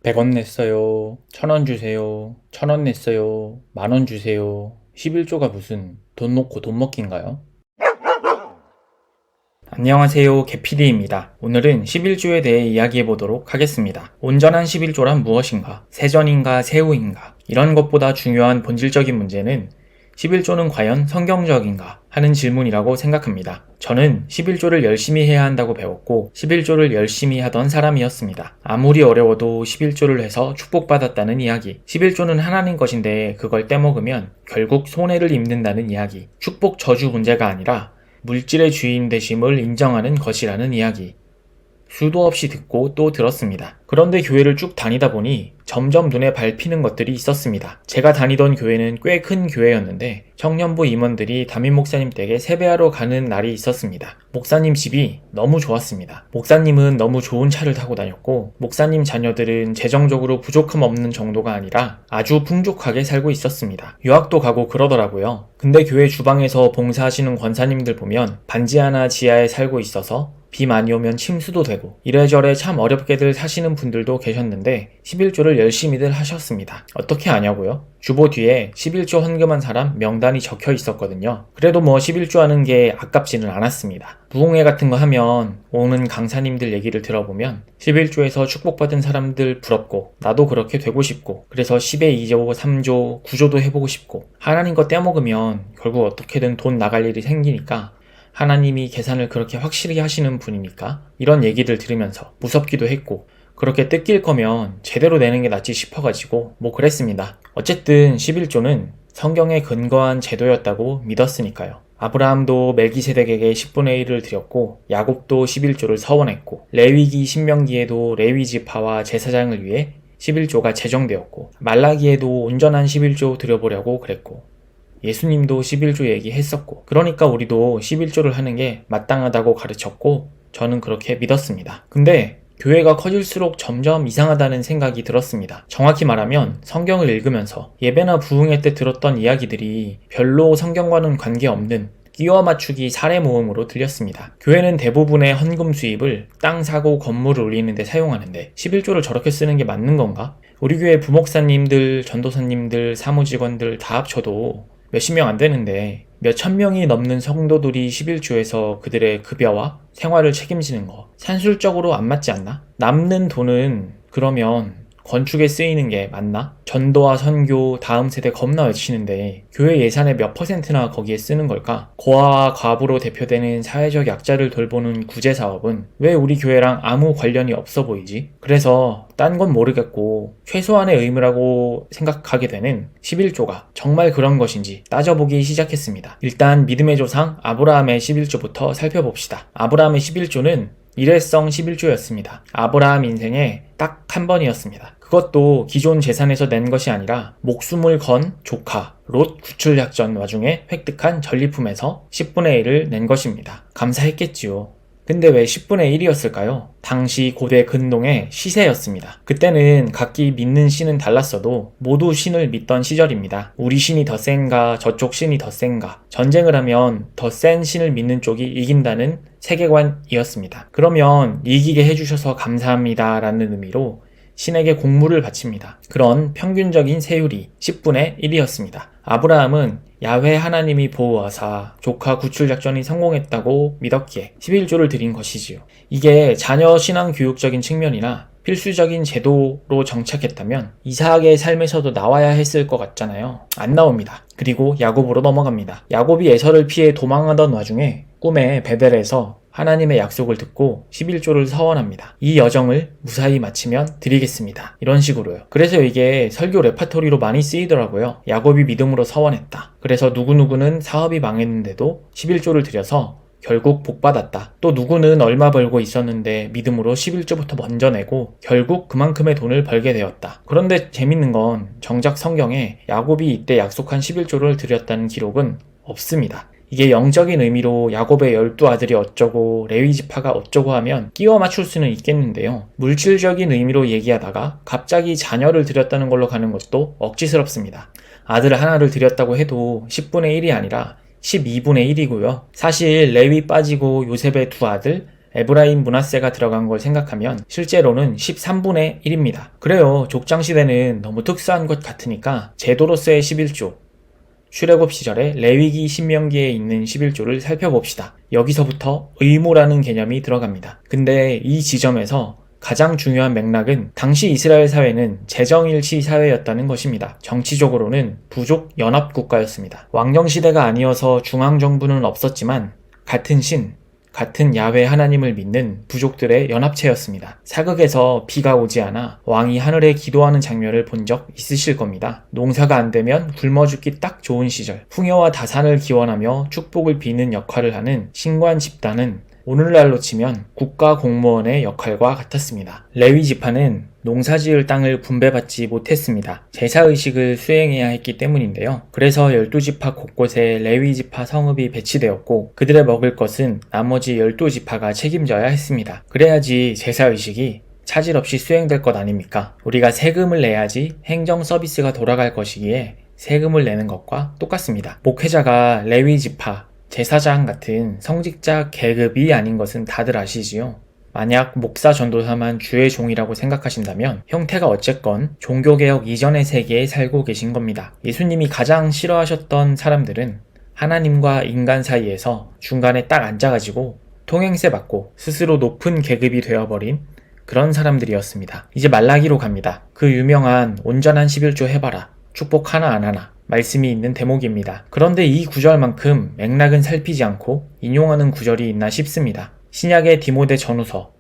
100원 냈어요. 1000원 주세요. 1000원 냈어요. 10,000원 주세요. 11조가 무슨 돈 놓고 돈 먹기인가요? 안녕하세요. 개피디입니다. 오늘은 11조에 대해 이야기해 보도록 하겠습니다. 온전한 11조란 무엇인가? 세전인가 세후인가? 이런 것보다 중요한 본질적인 문제는 11조는 과연 성경적인가? 하는 질문이라고 생각합니다. 저는 11조를 열심히 해야 한다고 배웠고 11조를 열심히 하던 사람이었습니다. 아무리 어려워도 11조를 해서 축복받았다는 이야기. 11조는 하나님 것인데 그걸 떼먹으면 결국 손해를 입는다는 이야기. 축복 저주 문제가 아니라 물질의 주인 되심을 인정하는 것이라는 이야기. 수도 없이 듣고 또 들었습니다. 그런데 교회를 쭉 다니다 보니 점점 눈에 밟히는 것들이 있었습니다. 제가 다니던 교회는 꽤 큰 교회였는데 청년부 임원들이 담임 목사님 댁에 세배하러 가는 날이 있었습니다. 목사님 집이 너무 좋았습니다. 목사님은 너무 좋은 차를 타고 다녔고 목사님 자녀들은 재정적으로 부족함 없는 정도가 아니라 아주 풍족하게 살고 있었습니다. 유학도 가고 그러더라고요. 근데 교회 주방에서 봉사하시는 권사님들 보면 반지 하나 지하에 살고 있어서 비 많이 오면 침수도 되고 이래저래 참 어렵게들 사시는 분들도 계셨는데 11조를 열심히들 하셨습니다. 어떻게 아냐고요? 주보 뒤에 11조 헌금한 사람 명단이 적혀 있었거든요. 그래도 뭐 11조 하는 게 아깝지는 않았습니다. 부흥회 같은 거 하면 오는 강사님들 얘기를 들어보면 11조에서 축복받은 사람들 부럽고 나도 그렇게 되고 싶고 그래서 10에 2조, 3조, 9조도 해보고 싶고 하나님 거 떼먹으면 결국 어떻게든 돈 나갈 일이 생기니까 하나님이 계산을 그렇게 확실히 하시는 분이니까 이런 얘기를 들으면서 무섭기도 했고 그렇게 뜯길 거면 제대로 내는 게 낫지 싶어가지고 뭐 그랬습니다. 어쨌든 11조는 성경에 근거한 제도였다고 믿었으니까요. 아브라함도 멜기세덱에게 10분의 1을 드렸고 야곱도 11조를 서원했고 레위기 신명기에도 레위 지파와 제사장을 위해 11조가 제정되었고 말라기에도 온전한 11조 드려보려고 그랬고 예수님도 11조 얘기했었고 그러니까 우리도 11조를 하는 게 마땅하다고 가르쳤고 저는 그렇게 믿었습니다. 근데 교회가 커질수록 점점 이상하다는 생각이 들었습니다. 정확히 말하면 성경을 읽으면서 예배나 부흥회 때 들었던 이야기들이 별로 성경과는 관계없는 끼워 맞추기 사례 모음으로 들렸습니다. 교회는 대부분의 헌금 수입을 땅 사고 건물을 올리는 데 사용하는데 11조를 저렇게 쓰는 게 맞는 건가? 우리 교회 부목사님들, 전도사님들, 사무직원들 다 합쳐도 몇십 명 안 되는데 몇천 명이 넘는 성도들이 11조에서 그들의 급여와 생활을 책임지는 거 산술적으로 안 맞지 않나? 남는 돈은 그러면 건축에 쓰이는 게 맞나? 전도와 선교, 다음 세대 겁나 외치는데 교회 예산의 몇 퍼센트나 거기에 쓰는 걸까? 고아와 과부로 대표되는 사회적 약자를 돌보는 구제사업은 왜 우리 교회랑 아무 관련이 없어 보이지? 그래서 딴 건 모르겠고 최소한의 의무라고 생각하게 되는 11조가 정말 그런 것인지 따져보기 시작했습니다. 일단 믿음의 조상 아브라함의 11조부터 살펴봅시다. 아브라함의 11조는 일회성 11조였습니다. 아브라함 인생에 딱 한 번이었습니다. 그것도 기존 재산에서 낸 것이 아니라 목숨을 건 조카 롯 구출작전 와중에 획득한 전리품에서 10분의 1을 낸 것입니다. 감사했겠지요. 근데 왜 10분의 1이었을까요? 당시 고대 근동의 시세였습니다. 그때는 각기 믿는 신은 달랐어도 모두 신을 믿던 시절입니다. 우리 신이 더 센가 저쪽 신이 더 센가 전쟁을 하면 더 센 신을 믿는 쪽이 이긴다는 세계관이었습니다. 그러면 이기게 해주셔서 감사합니다 라는 의미로 신에게 공물을 바칩니다. 그런 평균적인 세율이 10분의 1이었습니다. 아브라함은 야훼 하나님이 보호하사 조카 구출 작전이 성공했다고 믿었기에 11조를 드린 것이지요. 이게 자녀 신앙 교육적인 측면이나 필수적인 제도로 정착했다면 이삭의 삶에서도 나와야 했을 것 같잖아요. 안 나옵니다. 그리고 야곱으로 넘어갑니다. 야곱이 에서를 피해 도망하던 와중에 꿈에 베델에서 하나님의 약속을 듣고 11조를 서원합니다. 이 여정을 무사히 마치면 드리겠습니다. 이런 식으로요. 그래서 이게 설교 레파토리로 많이 쓰이더라고요. 야곱이 믿음으로 서원했다. 그래서 누구누구는 사업이 망했는데도 11조를 드려서 결국 복받았다. 또 누구는 얼마 벌고 있었는데 믿음으로 11조부터 먼저 내고 결국 그만큼의 돈을 벌게 되었다. 그런데 재밌는 건 정작 성경에 야곱이 이때 약속한 11조를 드렸다는 기록은 없습니다. 이게 영적인 의미로 야곱의 12아들이 어쩌고 레위 지파가 어쩌고 하면 끼워 맞출 수는 있겠는데요. 물질적인 의미로 얘기하다가 갑자기 자녀를 드렸다는 걸로 가는 것도 억지스럽습니다. 아들 하나를 드렸다고 해도 10분의 1이 아니라 12분의 1이고요. 사실 레위 빠지고 요셉의 두 아들 에브라임 문화세가 들어간 걸 생각하면 실제로는 13분의 1입니다. 그래요. 족장시대는 너무 특수한 것 같으니까 제도로서의 11조, 출애굽 시절에 레위기 신명기에 있는 11조를 살펴봅시다. 여기서부터 의무라는 개념이 들어갑니다. 근데 이 지점에서 가장 중요한 맥락은 당시 이스라엘 사회는 재정일치 사회였다는 것입니다. 정치적으로는 부족 연합국가였습니다. 왕정시대가 아니어서 중앙정부는 없었지만 같은 신, 같은 야훼 하나님을 믿는 부족들의 연합체였습니다. 사극에서 비가 오지 않아 왕이 하늘에 기도하는 장면을 본 적 있으실 겁니다. 농사가 안 되면 굶어 죽기 딱 좋은 시절, 풍요와 다산을 기원하며 축복을 비는 역할을 하는 신관 집단은 오늘날로 치면 국가 공무원의 역할과 같았습니다. 레위 지파는 농사지을 땅을 분배받지 못했습니다. 제사의식을 수행해야 했기 때문인데요. 그래서 12지파 곳곳에 레위 지파 성읍이 배치되었고 그들의 먹을 것은 나머지 12지파가 책임져야 했습니다. 그래야지 제사의식이 차질 없이 수행될 것 아닙니까? 우리가 세금을 내야지 행정 서비스가 돌아갈 것이기에 세금을 내는 것과 똑같습니다. 목회자가 레위 지파, 제사장 같은 성직자 계급이 아닌 것은 다들 아시지요? 만약 목사 전도사만 주의 종이라고 생각하신다면 형태가 어쨌건 종교개혁 이전의 세계에 살고 계신 겁니다. 예수님이 가장 싫어하셨던 사람들은 하나님과 인간 사이에서 중간에 딱 앉아가지고 통행세 받고 스스로 높은 계급이 되어버린 그런 사람들이었습니다. 이제 말라기로 갑니다. 그 유명한 온전한 11조 해봐라, 축복 하나 안 하나 말씀이 있는 대목입니다. 그런데 이 구절만큼 맥락은 살피지 않고 인용하는 구절이 있나 싶습니다. 신약의 디모데 전후서,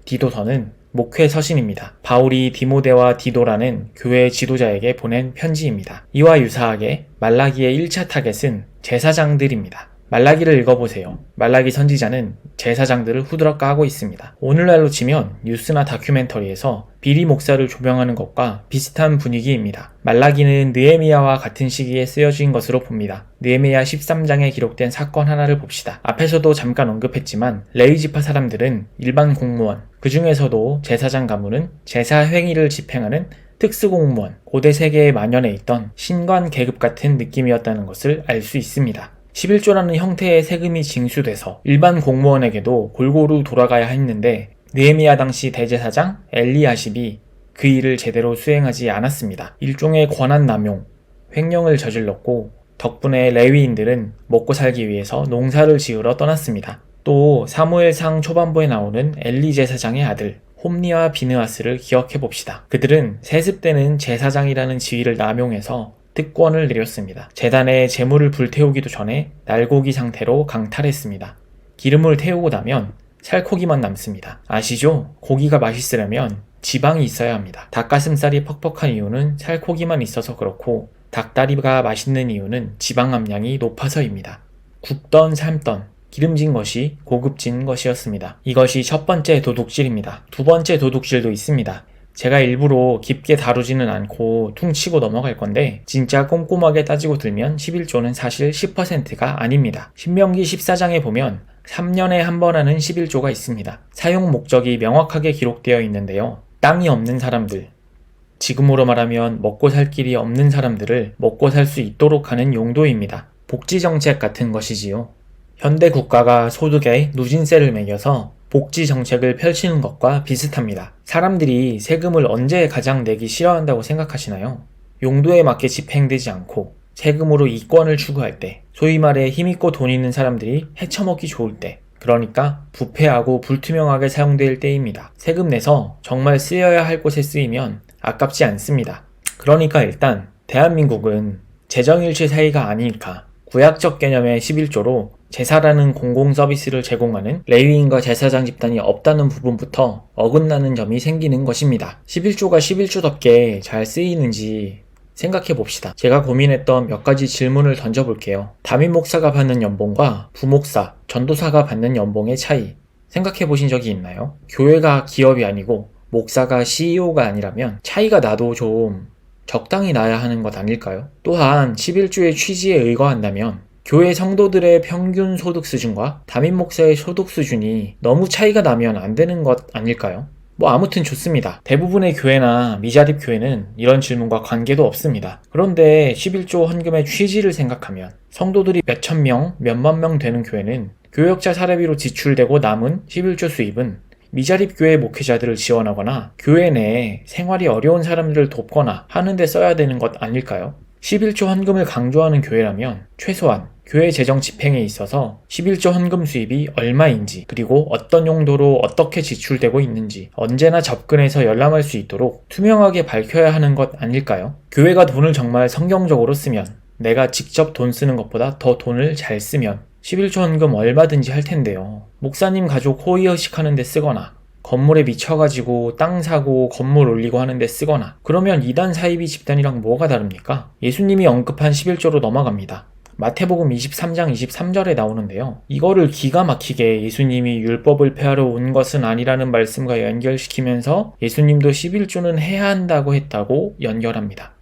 디도서는 목회 서신입니다. 바울이 디모데와 디도라는 교회 지도자에게 보낸 편지입니다. 이와 유사하게 말라기의 1차 타겟은 제사장들입니다. 말라기를 읽어보세요. 말라기 선지자는 제사장들을 후드러 까고 있습니다. 오늘날로 치면 뉴스나 다큐멘터리에서 비리 목사를 조명하는 것과 비슷한 분위기입니다. 말라기는 느헤미야와 같은 시기에 쓰여진 것으로 봅니다. 느헤미야 13장에 기록된 사건 하나를 봅시다. 앞에서도 잠깐 언급했지만 레위 지파 사람들은 일반 공무원, 그 중에서도 제사장 가문은 제사 행위를 집행하는 특수공무원, 고대 세계에 만연해 있던 신관 계급 같은 느낌이었다는 것을 알 수 있습니다. 11조라는 형태의 세금이 징수돼서 일반 공무원에게도 골고루 돌아가야 했는데 느헤미야 당시 대제사장 엘리야십이 그 일을 제대로 수행하지 않았습니다. 일종의 권한 남용, 횡령을 저질렀고 덕분에 레위인들은 먹고 살기 위해서 농사를 지으러 떠났습니다. 또 사무엘상 초반부에 나오는 엘리 제사장의 아들 홈리와 비느하스를 기억해봅시다. 그들은 세습되는 제사장이라는 지위를 남용해서 특권을 내렸습니다. 제단에 재물을 불태우기도 전에 날고기 상태로 강탈했습니다. 기름을 태우고 나면 살코기만 남습니다. 아시죠? 고기가 맛있으려면 지방이 있어야 합니다. 닭가슴살이 퍽퍽한 이유는 살코기만 있어서 그렇고 닭다리가 맛있는 이유는 지방 함량이 높아서입니다. 굽던 삶던 기름진 것이 고급진 것이었습니다. 이것이 첫 번째 도둑질입니다. 두 번째 도둑질도 있습니다. 제가 일부러 깊게 다루지는 않고 퉁치고 넘어갈 건데 진짜 꼼꼼하게 따지고 들면 11조는 사실 10%가 아닙니다. 신명기 14장에 보면 3년에 한 번 하는 11조가 있습니다. 사용 목적이 명확하게 기록되어 있는데요. 땅이 없는 사람들, 지금으로 말하면 먹고 살 길이 없는 사람들을 먹고 살 수 있도록 하는 용도입니다. 복지정책 같은 것이지요. 현대 국가가 소득에 누진세를 매겨서 복지 정책을 펼치는 것과 비슷합니다. 사람들이 세금을 언제 가장 내기 싫어한다고 생각하시나요? 용도에 맞게 집행되지 않고 세금으로 이권을 추구할 때, 소위 말해 힘있고 돈 있는 사람들이 헤쳐먹기 좋을 때, 그러니까 부패하고 불투명하게 사용될 때입니다. 세금 내서 정말 쓰여야 할 곳에 쓰이면 아깝지 않습니다. 그러니까 일단 대한민국은 재정일치 사회가 아니니까 구약적 개념의 11조로 제사라는 공공서비스를 제공하는 레위인과 제사장 집단이 없다는 부분부터 어긋나는 점이 생기는 것입니다. 11조가 11조답게 잘 쓰이는지 생각해 봅시다. 제가 고민했던 몇 가지 질문을 던져볼게요. 담임 목사가 받는 연봉과 부목사, 전도사가 받는 연봉의 차이 생각해 보신 적이 있나요? 교회가 기업이 아니고 목사가 CEO가 아니라면 차이가 나도 좀 적당히 나야 하는 것 아닐까요? 또한 11조의 취지에 의거한다면 교회 성도들의 평균 소득 수준과 담임 목사의 소득 수준이 너무 차이가 나면 안 되는 것 아닐까요? 아무튼 좋습니다. 대부분의 교회나 미자립 교회는 이런 질문과 관계도 없습니다. 그런데 11조 헌금의 취지를 생각하면 성도들이 몇천 명, 몇만 명 되는 교회는 교역자 사례비로 지출되고 남은 11조 수입은 미자립 교회 목회자들을 지원하거나 교회 내에 생활이 어려운 사람들을 돕거나 하는 데 써야 되는 것 아닐까요? 11조 헌금을 강조하는 교회라면 최소한 교회 재정 집행에 있어서 11조 헌금 수입이 얼마인지, 그리고 어떤 용도로 어떻게 지출되고 있는지 언제나 접근해서 열람할 수 있도록 투명하게 밝혀야 하는 것 아닐까요? 교회가 돈을 정말 성경적으로 쓰면, 내가 직접 돈 쓰는 것보다 더 돈을 잘 쓰면 11조 헌금 얼마든지 할 텐데요. 목사님 가족 호의허식 하는데 쓰거나, 건물에 미쳐가지고 땅 사고 건물 올리고 하는데 쓰거나, 그러면 이단 사이비 집단이랑 뭐가 다릅니까? 예수님이 언급한 11조로 넘어갑니다. 마태복음 23장 23절에 나오는데요. 이거를 기가 막히게 예수님이 율법을 폐하러 온 것은 아니라는 말씀과 연결시키면서 예수님도 11조는 해야 한다고 했다고 연결합니다.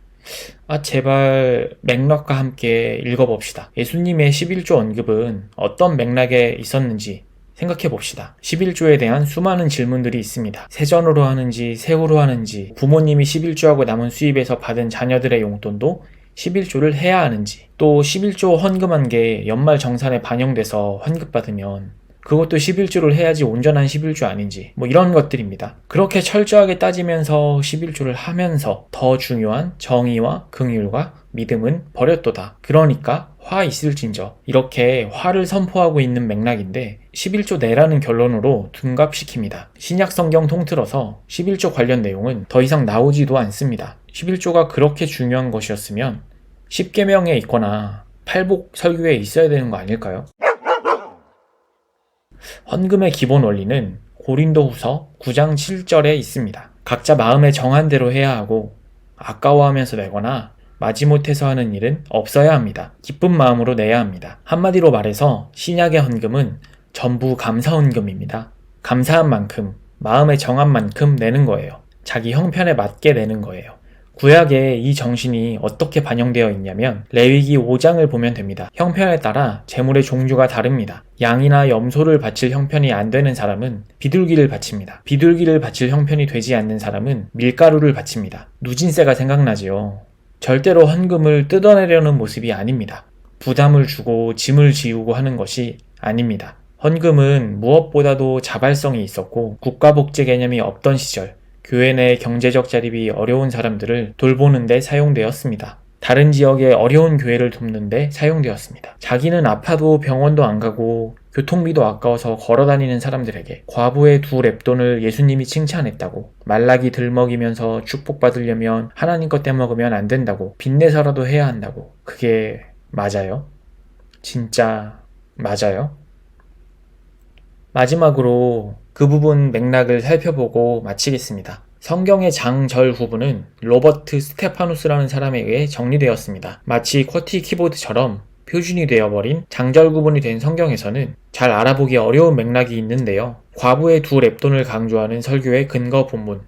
제발 맥락과 함께 읽어봅시다. 예수님의 11조 언급은 어떤 맥락에 있었는지 생각해봅시다. 11조에 대한 수많은 질문들이 있습니다. 세전으로 하는지 세후로 하는지, 부모님이 11조하고 남은 수입에서 받은 자녀들의 용돈도 11조를 해야 하는지, 또 11조 헌금한 게 연말 정산에 반영돼서 환급받으면 그것도 11조를 해야지 온전한 11조 아닌지, 이런 것들입니다. 그렇게 철저하게 따지면서 11조를 하면서 더 중요한 정의와 긍휼과 믿음은 버렸도다. 그러니까 화 있을진저, 이렇게 화를 선포하고 있는 맥락인데 11조 내라는 결론으로 둔갑시킵니다. 신약 성경 통틀어서 11조 관련 내용은 더 이상 나오지도 않습니다. 11조가 그렇게 중요한 것이었으면 10계명에 있거나 팔복 설교에 있어야 되는 거 아닐까요? 헌금의 기본 원리는 고린도후서 9장 7절에 있습니다. 각자 마음에 정한 대로 해야 하고 아까워하면서 내거나 마지못해서 하는 일은 없어야 합니다. 기쁜 마음으로 내야 합니다. 한마디로 말해서 신약의 헌금은 전부 감사 헌금입니다. 감사한 만큼, 마음에 정한 만큼 내는 거예요. 자기 형편에 맞게 내는 거예요. 구약에 이 정신이 어떻게 반영되어 있냐면 레위기 5장을 보면 됩니다. 형편에 따라 제물의 종류가 다릅니다. 양이나 염소를 바칠 형편이 안 되는 사람은 비둘기를 바칩니다. 비둘기를 바칠 형편이 되지 않는 사람은 밀가루를 바칩니다. 누진세가 생각나지요. 절대로 헌금을 뜯어내려는 모습이 아닙니다. 부담을 주고 짐을 지우고 하는 것이 아닙니다. 헌금은 무엇보다도 자발성이 있었고 국가복지 개념이 없던 시절, 교회 내 경제적 자립이 어려운 사람들을 돌보는 데 사용되었습니다. 다른 지역의 어려운 교회를 돕는 데 사용되었습니다. 자기는 아파도 병원도 안 가고 교통비도 아까워서 걸어다니는 사람들에게 과부의 2렙돈을 예수님이 칭찬했다고, 말라기 들먹이면서 축복받으려면 하나님 것 떼먹으면 안 된다고, 빚내서라도 해야 한다고. 그게 맞아요? 진짜 맞아요? 마지막으로 그 부분 맥락을 살펴보고 마치겠습니다. 성경의 장절 구분은 로버트 스테파누스라는 사람에 의해 정리되었습니다. 마치 쿼티 키보드처럼 표준이 되어버린 장절 구분이 된 성경에서는 잘 알아보기 어려운 맥락이 있는데요. 과부의 2렙돈을 강조하는 설교의 근거 본문,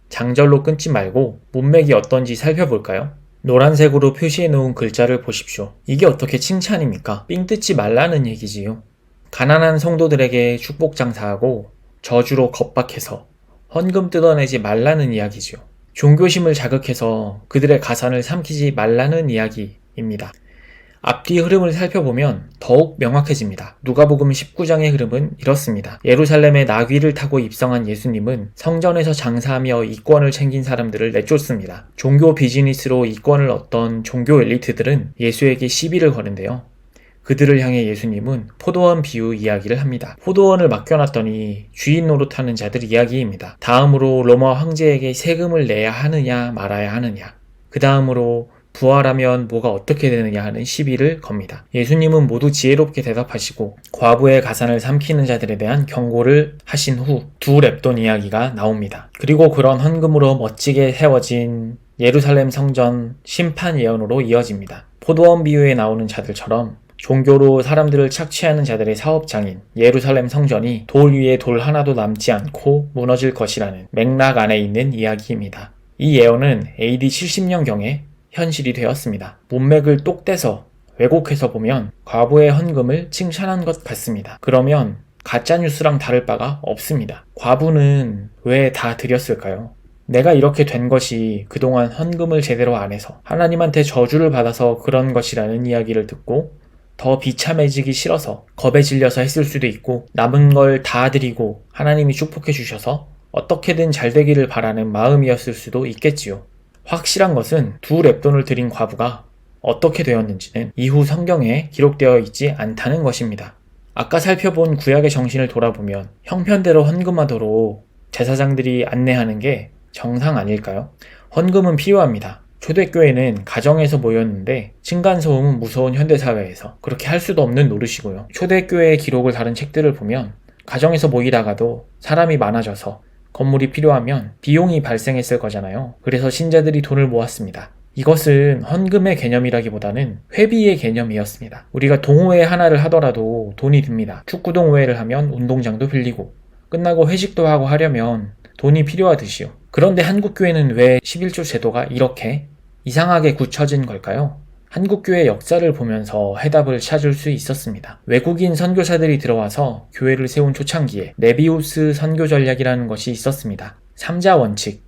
장절로 끊지 말고 문맥이 어떤지 살펴볼까요? 노란색으로 표시해 놓은 글자를 보십시오. 이게 어떻게 칭찬입니까? 삥 뜯지 말라는 얘기지요. 가난한 성도들에게 축복 장사하고 저주로 겁박해서 헌금 뜯어내지 말라는 이야기죠. 종교심을 자극해서 그들의 가산을 삼키지 말라는 이야기입니다. 앞뒤 흐름을 살펴보면 더욱 명확해집니다. 누가복음 19장의 흐름은 이렇습니다. 예루살렘에 나귀를 타고 입성한 예수님은 성전에서 장사하며 이권을 챙긴 사람들을 내쫓습니다. 종교 비즈니스로 이권을 얻던 종교 엘리트들은 예수에게 시비를 거는데요. 그들을 향해 예수님은 포도원 비유 이야기를 합니다. 포도원을 맡겨놨더니 주인 노릇하는 자들 이야기입니다. 다음으로 로마 황제에게 세금을 내야 하느냐 말아야 하느냐, 그 다음으로 부활하면 뭐가 어떻게 되느냐 하는 시비를 겁니다. 예수님은 모두 지혜롭게 대답하시고 과부의 가산을 삼키는 자들에 대한 경고를 하신 후 2렙돈 이야기가 나옵니다. 그리고 그런 헌금으로 멋지게 세워진 예루살렘 성전 심판 예언으로 이어집니다. 포도원 비유에 나오는 자들처럼 종교로 사람들을 착취하는 자들의 사업장인 예루살렘 성전이 돌 위에 돌 하나도 남지 않고 무너질 것이라는 맥락 안에 있는 이야기입니다. 이 예언은 AD 70년경에 현실이 되었습니다. 문맥을 똑 떼서 왜곡해서 보면 과부의 헌금을 칭찬한 것 같습니다. 그러면 가짜뉴스랑 다를 바가 없습니다. 과부는 왜 다 드렸을까요? 내가 이렇게 된 것이 그동안 헌금을 제대로 안 해서 하나님한테 저주를 받아서 그런 것이라는 이야기를 듣고 더 비참해지기 싫어서 겁에 질려서 했을 수도 있고, 남은 걸 다 드리고 하나님이 축복해 주셔서 어떻게든 잘 되기를 바라는 마음이었을 수도 있겠지요. 확실한 것은 두 렙돈을 드린 과부가 어떻게 되었는지는 이후 성경에 기록되어 있지 않다는 것입니다. 아까 살펴본 구약의 정신을 돌아보면 형편대로 헌금하도록 제사장들이 안내하는 게 정상 아닐까요? 헌금은 필요합니다. 초대교회는 가정에서 모였는데 층간소음은 무서운 현대사회에서 그렇게 할 수도 없는 노릇이고요. 초대교회의 기록을 다룬 책들을 보면 가정에서 모이다가도 사람이 많아져서 건물이 필요하면 비용이 발생했을 거잖아요. 그래서 신자들이 돈을 모았습니다. 이것은 헌금의 개념이라기보다는 회비의 개념이었습니다. 우리가 동호회 하나를 하더라도 돈이 듭니다. 축구동호회를 하면 운동장도 빌리고 끝나고 회식도 하고 하려면 돈이 필요하듯이요. 그런데 한국교회는 왜 11조 제도가 이렇게 이상하게 굳혀진 걸까요? 한국교회 역사를 보면서 해답을 찾을 수 있었습니다. 외국인 선교사들이 들어와서 교회를 세운 초창기에 네비우스 선교 전략이라는 것이 있었습니다. 3자 원칙,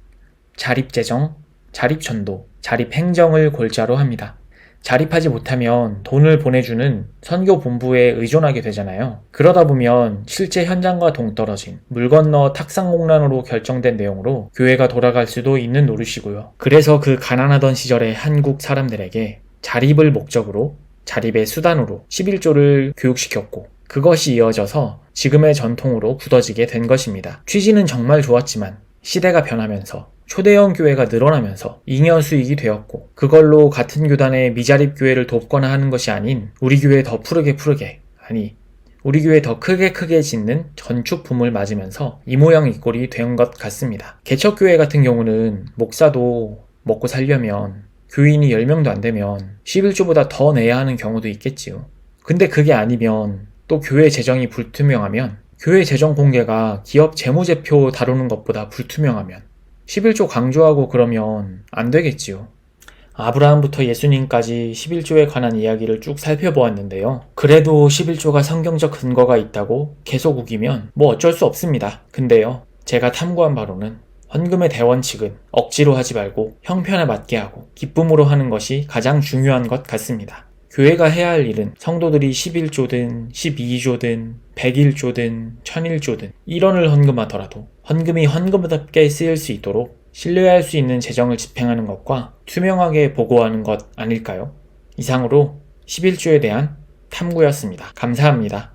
자립재정, 자립전도, 자립행정을 골자로 합니다. 자립하지 못하면 돈을 보내주는 선교본부에 의존하게 되잖아요. 그러다 보면 실제 현장과 동떨어진 물 건너 탁상공란으로 결정된 내용으로 교회가 돌아갈 수도 있는 노릇이고요. 그래서 그 가난하던 시절의 한국 사람들에게 자립을 목적으로, 자립의 수단으로 11조를 교육시켰고, 그것이 이어져서 지금의 전통으로 굳어지게 된 것입니다. 취지는 정말 좋았지만 시대가 변하면서 초대형 교회가 늘어나면서 잉여 수익이 되었고, 그걸로 같은 교단의 미자립 교회를 돕거나 하는 것이 아닌 우리 교회 더 푸르게 아니 우리 교회 더 크게 짓는 전축품을 맞으면서 이 모양 이 꼴이 된 것 같습니다. 개척교회 같은 경우는 목사도 먹고 살려면 교인이 10명도 안 되면 11조보다 더 내야 하는 경우도 있겠지요. 근데 그게 아니면, 또 교회 재정이 불투명하면, 교회 재정 공개가 기업 재무제표 다루는 것보다 불투명하면 11조 강조하고 그러면 안 되겠지요. 아브라함부터 예수님까지 11조에 관한 이야기를 쭉 살펴보았는데요. 그래도 11조가 성경적 근거가 있다고 계속 우기면 뭐 어쩔 수 없습니다. 근데요, 제가 탐구한 바로는 헌금의 대원칙은 억지로 하지 말고 형편에 맞게 하고 기쁨으로 하는 것이 가장 중요한 것 같습니다. 교회가 해야 할 일은 성도들이 11조든 12조든 101조든 1001조든 1원을 헌금하더라도 헌금이 헌금답게 쓰일 수 있도록 신뢰할 수 있는 재정을 집행하는 것과 투명하게 보고하는 것 아닐까요? 이상으로 11조에 대한 탐구였습니다. 감사합니다.